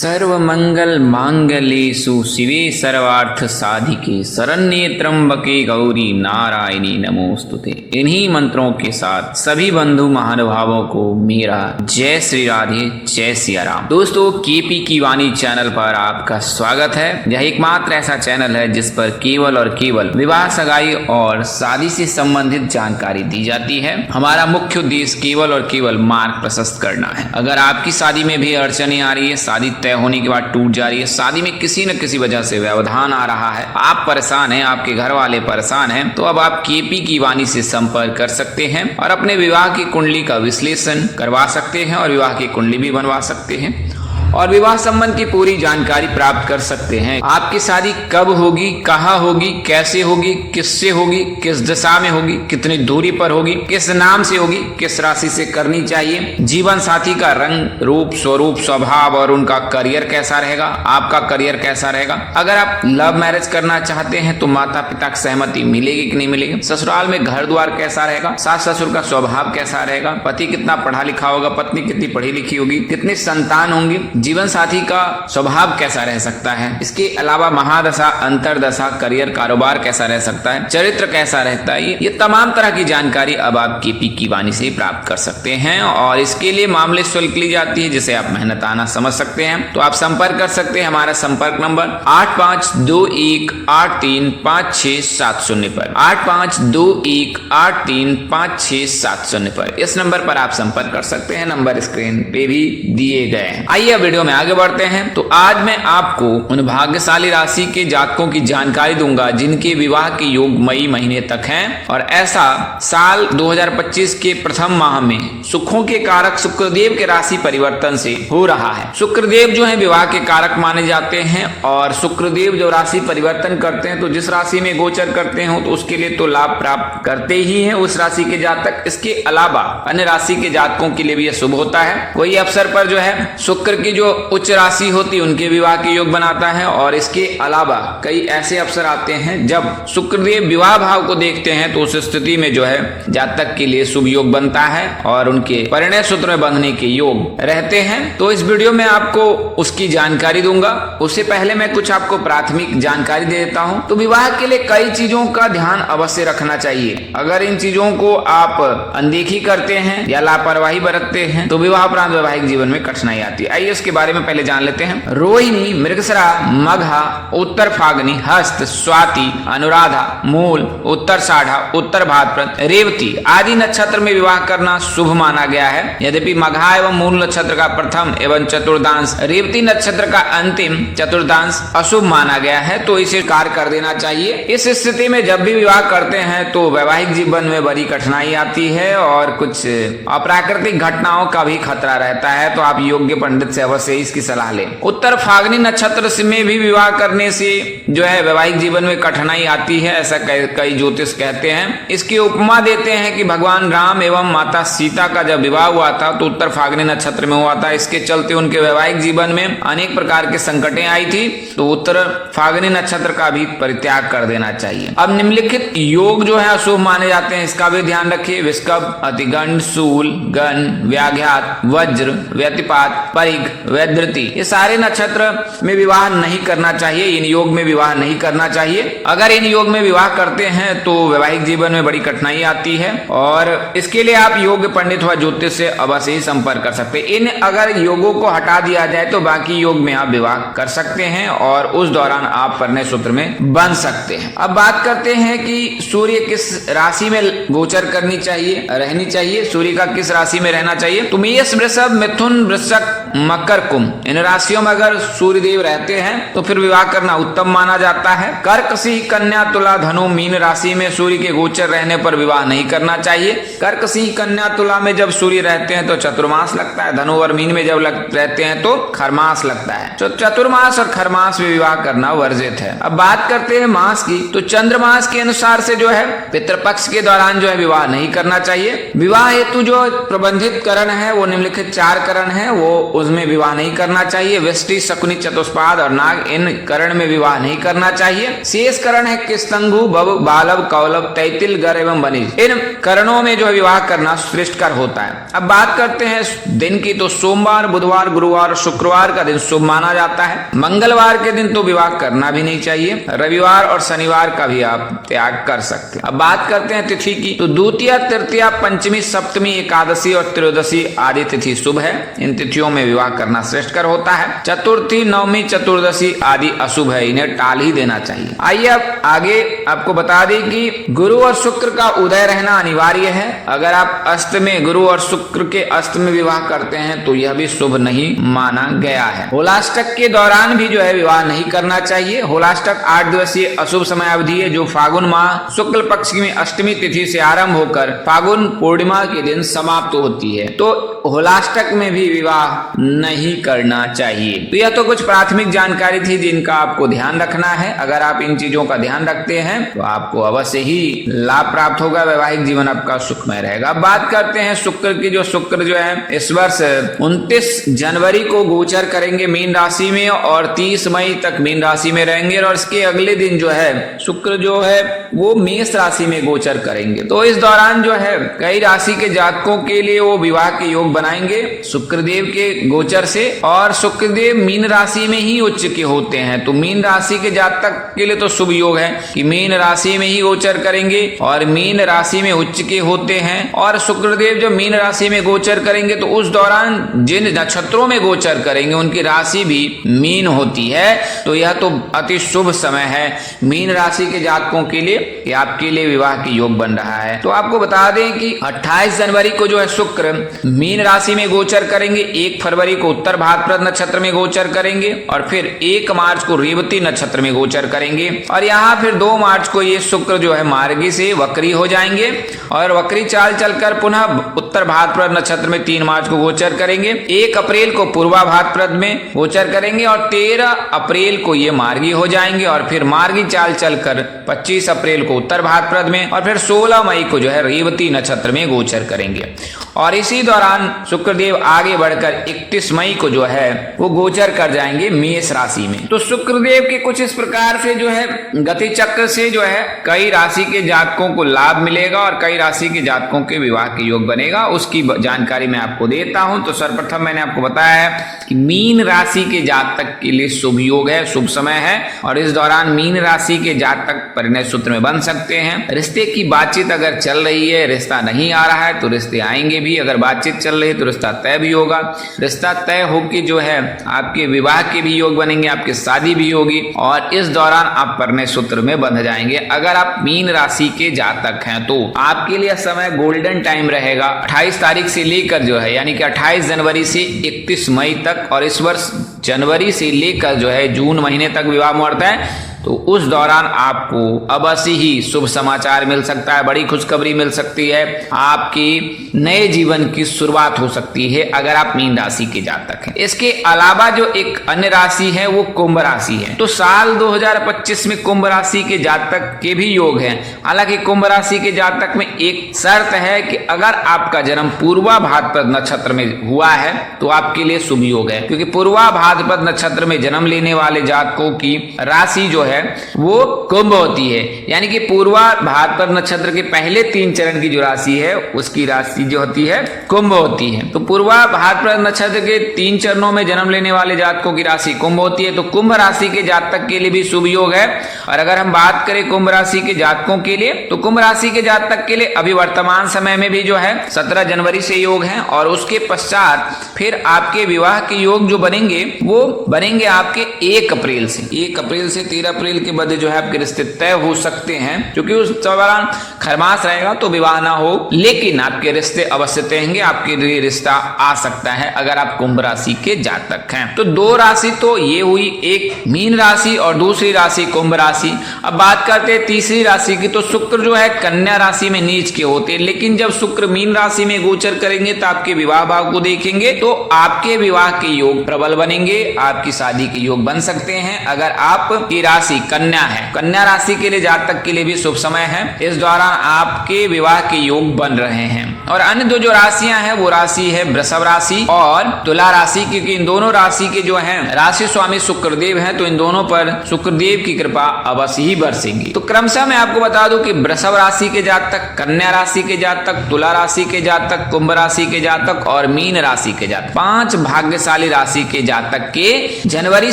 सर्वमंगल मांगल्येषु शिवे सर्वार्थ साधिके शरण्ये त्र्यंबके गौरी नारायणी नमोस्तुते। इन्हीं मंत्रों के साथ सभी बंधु महानुभावों को मेरा जय श्री राधे, जय सिया राम। दोस्तों, केपी की वाणी चैनल पर आपका स्वागत है। यह एकमात्र ऐसा चैनल है जिस पर केवल और केवल विवाह, सगाई और शादी से संबंधित जानकारी दी जाती है। हमारा मुख्य उद्देश्य केवल और केवल मार्ग प्रशस्त करना है। अगर आपकी शादी में भी अड़चने आ रही है, शादी तय होने के बाद टूट जा रही है, शादी में किसी न किसी वजह से व्यवधान आ रहा है, आप परेशान हैं, आपके घर वाले परेशान हैं, तो अब आप केपी की वाणी से संपर्क कर सकते हैं और अपने विवाह की कुंडली का विश्लेषण करवा सकते हैं और विवाह की कुंडली भी बनवा सकते हैं और विवाह संबंध की पूरी जानकारी प्राप्त कर सकते हैं। आपकी शादी कब होगी, कहाँ होगी, कैसे होगी, किससे होगी, किस दिशा में होगी, कितनी दूरी पर होगी, किस नाम से होगी, किस राशि से करनी चाहिए, जीवन साथी का रंग, रूप, स्वरूप, स्वभाव और उनका करियर कैसा रहेगा, आपका करियर कैसा रहेगा। अगर आप लव मैरिज करना चाहते हैं तो माता पिता की सहमति मिलेगी कि नहीं मिलेगी, ससुराल में घर द्वार कैसा रहेगा, सास ससुर का स्वभाव कैसा रहेगा, पति कितना पढ़ा लिखा होगा, पत्नी कितनी पढ़ी लिखी होगी, कितनी संतान होंगी, जीवन साथी का स्वभाव कैसा रह सकता है, इसके अलावा महादशा, अंतरदशा, करियर, कारोबार कैसा रह सकता है, चरित्र कैसा रहता है, ये तमाम तरह की जानकारी अब आप केपी की वाणी से प्राप्त कर सकते हैं और इसके लिए मामले शुल्क ली जाती है, जिसे आप मेहनताना समझ सकते हैं। तो आप संपर्क कर सकते हैं हमारा संपर्क नंबर 8521835670 पर, 8521835670 पर। इस नंबर पर आप संपर्क कर सकते हैं। नंबर स्क्रीन पे भी दिए गए हैं। आइए वीडियो में आगे बढ़ते हैं। तो आज मैं आपको उन भाग्यशाली राशि के जातकों की जानकारी दूंगा जिनके विवाह के योग मई महीने तक हैं और ऐसा साल 2025 के प्रथम माह में सुखों के कारक शुक्रदेव के राशि परिवर्तन से हो रहा है। शुक्रदेव जो है विवाह के कारक माने जाते हैं और शुक्रदेव जो राशि परिवर्तन करते हैं तो जिस राशि में गोचर करते हैं तो उसके लिए तो लाभ प्राप्त करते ही हैं उस राशि के जातक। इसके अलावा अन्य राशि के जातकों के लिए भी यह शुभ होता है। कोई अवसर पर जो है शुक्र की जो उच्च राशि होती है उनके विवाह के योग बनाता है और इसके अलावा कई ऐसे अवसर आते हैं जब शुक्रदेव विवाह भाव को देखते हैं तो उस स्थिति में जो है जातक के लिए शुभ योग बनता है और उनके परिणय सूत्र में बंधने के योग रहते हैं। तो इस वीडियो में आपको उसकी जानकारी दूंगा। उससे पहले मैं कुछ आपको प्राथमिक जानकारी दे देता हूं। तो विवाह के लिए कई चीजों का ध्यान अवश्य रखना चाहिए। अगर इन चीजों को आप अनदेखी करते हैं या लापरवाही बरतते हैं तो विवाह उपरांत वैवाहिक जीवन में कठिनाई आती है। आइए इसके बारे में पहले जान लेते हैं। रोहिणी, मृगशिरा, मघा, उत्तर फागनी, हस्त, स्वाति, अनुराधा, मूल, उत्तराषाढ़ा, उत्तर भाद्रपद, रेवती आदि नक्षत्र में विवाह करना शुभ माना गया है। यद्यपि मघा एवं मूल नक्षत्र का प्रथम एवं चतुर्थांश, रेवती नक्षत्र का अंतिम चतुर्थांश अशुभ माना गया है तो इसे कार्य कर देना चाहिए। इस स्थिति में जब भी विवाह करते हैं तो वैवाहिक जीवन में बड़ी कठिनाई आती है और कुछ अप्राकृतिक घटनाओं का भी खतरा रहता है। तो आप योग्य पंडित से अवश्य इसकी सलाह लें। उत्तर फागनी नक्षत्र में भी विवाह करने से जो है वैवाहिक जीवन में कठिनाई आती है, ऐसा कई ज्योतिष कहते हैं। इसकी उपमा देते हैं कि भगवान राम एवं माता सीता का जब विवाह हुआ था तो उत्तर फागनी नक्षत्र में हुआ था। इसके चलते उनके वैवाहिक जीवन में अनेक प्रकार के संकटें आई थी तो उत्तर फागनी नक्षत्र का भी परित्याग कर देना चाहिए। अब निम्नलिखित योग जो है अशुभ माने जाते हैं, इसका भी ध्यान रखिए। विष्कभ, अतिगंड, शूल, गण, व्याघात, वज्र, व्यतिपात, परिघ, वैधृति, ये सारे नक्षत्र में विवाह नहीं करना चाहिए। इन योग में विवाह नहीं करना चाहिए। अगर इन योग में विवाह करते हैं तो वैवाहिक जीवन में बड़ी कठिनाई आती है और इसके लिए आप योग्य पंडित व ज्योतिष से अवश्य ही संपर्क कर सकते हैं। इन अगर योगों को हटा दिया जाए तो बाकी योग में आप विवाह कर सकते हैं और उस दौरान आप परिणय सूत्र में बन सकते हैं। अब बात करते हैं कि सूर्य किस राशि में गोचर करनी चाहिए, रहनी चाहिए, सूर्य का किस राशि में रहना चाहिए। तो मेष, वृषभ, मिथुन, वृश्चिक, मकर, कुंभ, इन राशियों में अगर सूर्य देव रहते हैं तो फिर विवाह करना उत्तम माना जाता है। कर्क, सिंह, कन्या, तुला, धनु, मीन राशि में सूर्य के गोचर रहने पर विवाह नहीं करना चाहिए। कर्क, सिंह, कन्या, तुला में जब सूर्य रहते हैं तो चतुर्मास लगता है। धनु और मीन में जब रहते हैं तो खरमास लगता है। तो चतुर्मास और खरमास में विवाह करना वर्जित है। अब बात करते हैं मास की। तो चंद्रमास के अनुसार से जो है पितृपक्ष के दौरान जो है विवाह नहीं करना चाहिए। विवाह हेतु जो प्रबंधित करण है वो निम्नलिखित 4 करण है, वो उसमें विवाह नहीं करना चाहिए। वृष्टि, शकुनी, चतुष्पाद और नाग, इन करण में विवाह नहीं करना चाहिए। शेष करण है किस्तंगु, बब, बालव, कौलव, तैतिल, गर एवं वनिज। इन करणों में जो है विवाह करना श्रेष्ठकर होता है। अब बात करते हैं दिन की, तो सोमवार, बुधवार, गुरुवार, शुक्रवार का दिन शुभ माना जाता है। मंगलवार के दिन तो विवाह करना भी नहीं चाहिए। रविवार और शनिवार का भी आप त्याग कर सकते हैं। अब बात करते हैं तिथि की, तो द्वितीया, तृतीया, पंचमी, सप्तमी, एकादशी और त्रयोदशी आदि तिथि शुभ है। इन तिथियों में विवाह करना श्रेष्ठकर होता है। चतुर्थी, नवमी, चतुर्दशी आदि अशुभ है, इन्हें टाल ही देना चाहिए। आइए अब आगे आपको बता दें कि गुरु और शुक्र का उदय रहना अनिवार्य है। अगर आप अस्त में, गुरु और शुक्र के अस्त में विवाह करते हैं तो यह भी शुभ नहीं माना गया है। होलाष्टक के दौरान भी जो है विवाह नहीं करना चाहिए। होलाष्टक 8 दिवसीय अशुभ समय अवधि है, जो फागुन माह शुक्ल पक्ष में अष्टमी तिथि से आरंभ होकर फागुन पूर्णिमा के दिन समाप्त होती है। तो होलाष्टक में भी विवाह नहीं करना चाहिए। तो यह तो कुछ प्राथमिक जानकारी थी जिनका आपको ध्यान रखना है। अगर आप इन चीजों का ध्यान रखते हैं तो आपको अवश्य ही लाभ प्राप्त होगा, वैवाहिक जीवन आपका सुखमय रहेगा। बात करते हैं शुक्र की, जो शुक्र जो है इस वर्ष 29 जनवरी को गोचर करेंगे मीन राशि में और 30 मई तक मीन राशि में रहेंगे और इसके अगले दिन जो है शुक्र जो है वो मेष राशि में गोचर करेंगे। तो इस दौरान जो है कई राशि के जातकों के लिए वो विवाह के योग बनाएंगे शुक्रदेव के गोचर से। और शुक्रदेव मीन राशि में ही उच्च के होते हैं, तो मीन राशि के जातक के लिए तो शुभ योग है कि मीन राशि में ही गोचर करेंगे और मीन राशि में उच्च के होते हैं। और शुक्रदेव जब मीन राशि में गोचर करेंगे तो उस दौरान जिन नक्षत्रों में गोचर करेंगे उनकी राशि भी मीन होती है। तो यह तो अति शुभ समय है मीन राशि के जातकों के लिए कि आपके लिए विवाह के योग बन रहा है। तो आपको बता दें कि 28 जनवरी को जो है शुक्र मीन राशि में गोचर करेंगे, 1 फरवरी को उत्तर भाद्रपद नक्षत्र में गोचर करेंगे और फिर 1 मार्च को रेवती नक्षत्र में गोचर करेंगे। और यहाँ फिर 2 मार्च को ये शुक्र जो है मार्गी से वक्री हो जाएंगे और वक्री चाल चलकर पुनः उत्तर भाद्रपद नक्षत्र में 3 मार्च को गोचर करेंगे। 1 अप्रैल को पूर्वा भाद्रपद में गोचर करेंगे और 13 अप्रैल को ये मार्गी हो जाएंगे और फिर मार्गी चाल चलकर 25 अप्रैल को उत्तर भाद्रपद में और फिर 16 मई को जो है रेवती नक्षत्र में गोचर करेंगे। और इसी दौरान शुक्रदेव आगे बढ़कर 31 मई को जो है वो गोचर कर जाएंगे मेष राशि में। तो शुक्रदेव के कुछ इस प्रकार से जो है गति चक्र से जो है कई राशि के जातकों को लाभ मिलेगा और कई राशि के जातकों के विवाह के योग बनेगा, उसकी जानकारी मैं आपको देता हूं। तो सर्वप्रथम मैंने आपको बताया है कि मीन राशि के जातक के लिए शुभ योग है, शुभ समय है और इस दौरान मीन राशि के जातक परिणय सूत्र में बन सकते हैं। रिश्ते की बातचीत अगर चल रही है, रिश्ता नहीं आ रहा है तो रिश्ते आएंगे भी, अगर बातचीत चल रही है तो रिश्ता तय भी होगा। रिश्ता तय होकर जो है आपके विवाह के भी योग बनेंगे, आपकी शादी भी होगी और इस दौरान आप परिणय सूत्र में बंध जाएंगे। अगर आप मीन राशि के जातक हैं तो आपके लिए समय गोल्डन टाइम रहेगा 28 तारीख से लेकर जो है यानी कि 28 जनवरी से 31 मई तक और इस वर्ष जनवरी से लेकर जो है जून महीने तक विवाह मुहूर्त है। तो उस दौरान आपको अवश्य ही शुभ समाचार मिल सकता है, बड़ी खुशखबरी मिल सकती है, आपकी नए जीवन की शुरुआत हो सकती है अगर आप मीन राशि के जातक हैं। इसके अलावा जो एक अन्य राशि है वो कुंभ राशि है। तो साल 2025 में कुंभ राशि के जातक के भी योग हैं। हालांकि कुंभ राशि के जातक में एक शर्त है कि अगर आपका जन्म पूर्वा भाद्रपद नक्षत्र में हुआ है तो आपके लिए शुभ योग है, क्योंकि पूर्वा भाद्रपद नक्षत्र में जन्म लेने वाले जातकों की राशि जो है वो कुंभ होती है। यानी कि पूर्वा भाद्रपद नक्षत्र के पहले 3 चरण की जो राशि है उसकी राशि जो होती है कुंभ होती है। तो पूर्वा भाद्रपद नक्षत्र के 3 चरणों में जन्म लेने वाले जातकों की राशि कुंभ होती है। तो कुंभ राशि के जातक के लिए भी शुभ योग है। और अगर हम बात करें कुंभ राशि के जातकों के लिए तो कुंभ राशि के जातक के लिए अभी वर्तमान समय में भी जो है 17 जनवरी से योग है और उसके पश्चात फिर आपके विवाह के योग जो बनेंगे वो बनेंगे आपके 1 अप्रैल से 13 अप्रैल के बाद जो है आपके रिश्ते तय हो सकते हैं, क्योंकि उस दौरान खरमास रहेगा तो विवाह ना हो, लेकिन आपके रिश्ते अवश्य तय होंगे, आपके लिए रिश्ता आ सकता है अगर आप कुंभ राशि के जातक हैं। तो 2 राशि तो ये हुई, एक मीन राशि और दूसरी राशि कुंभ राशि। अब बात करते हैं तीसरी राशि की। तो शुक्र जो है कन्या राशि में नीच के होते हैं, लेकिन जब शुक्र मीन राशि में गोचर करेंगे तो आपके विवाह भाव को देखेंगे तो आपके विवाह के योग प्रबल बनेंगे। करेंगे आपकी शादी के योग बन सकते हैं। अगर आपकी राशि कन्या है, कन्या राशि के लिए जातक के लिए भी शुभ समय है। इस दौरान आपके विवाह के योग बन रहे हैं। और अन्य दो जो राशियां हैं वो राशि है वृषभ राशि और तुला राशि, क्योंकि इन दोनों राशि के जो हैं राशि स्वामी शुक्रदेव हैं, तो इन दोनों पर शुक्रदेव की कृपा अवश्य ही बरसेगी। तो क्रमशः मैं आपको बता दूं कि वृषभ राशि के जातक, कन्या राशि के जातक, तुला राशि के जातक, कुंभ राशि के जातक और मीन राशि के जातक, 5 भाग्यशाली राशि के जातक के जनवरी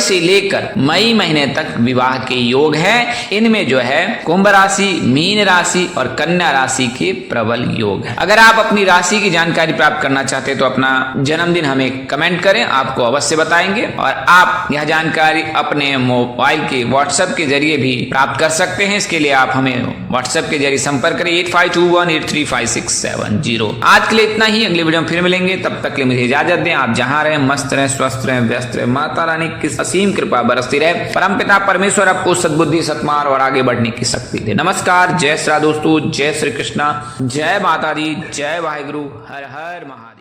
से लेकर मई महीने तक विवाह के योग है। इनमें जो है कुंभ राशि, मीन राशि और कन्या राशि के प्रबल योग है। अगर आप अपनी राशि की जानकारी प्राप्त करना चाहते हैं तो अपना जन्मदिन हमें कमेंट करें, आपको अवश्य बताएंगे। और आप यह जानकारी अपने मोबाइल के व्हाट्सएप के जरिए भी प्राप्त कर सकते हैं। इसके लिए आप हमें व्हाट्सएप के जरिए संपर्क करें 8521835670। आज के लिए इतना ही, अगले वीडियो में फिर मिलेंगे। तब तक के लिए मुझे इजाजत दें। आप जहां रहें मस्त रहें, स्वस्थ रहें, व्यस्त रहें। माता रानी की असीम कृपा बरसती रहे। परमपिता परमेश्वर आपको सद्बुद्धि, सत्मार और आगे बढ़ने की शक्ति दे। नमस्कार, जय श्री दोस्तों, जय श्री कृष्णा, जय माता दी, जय वाहिगुरु, हर हर महादेव।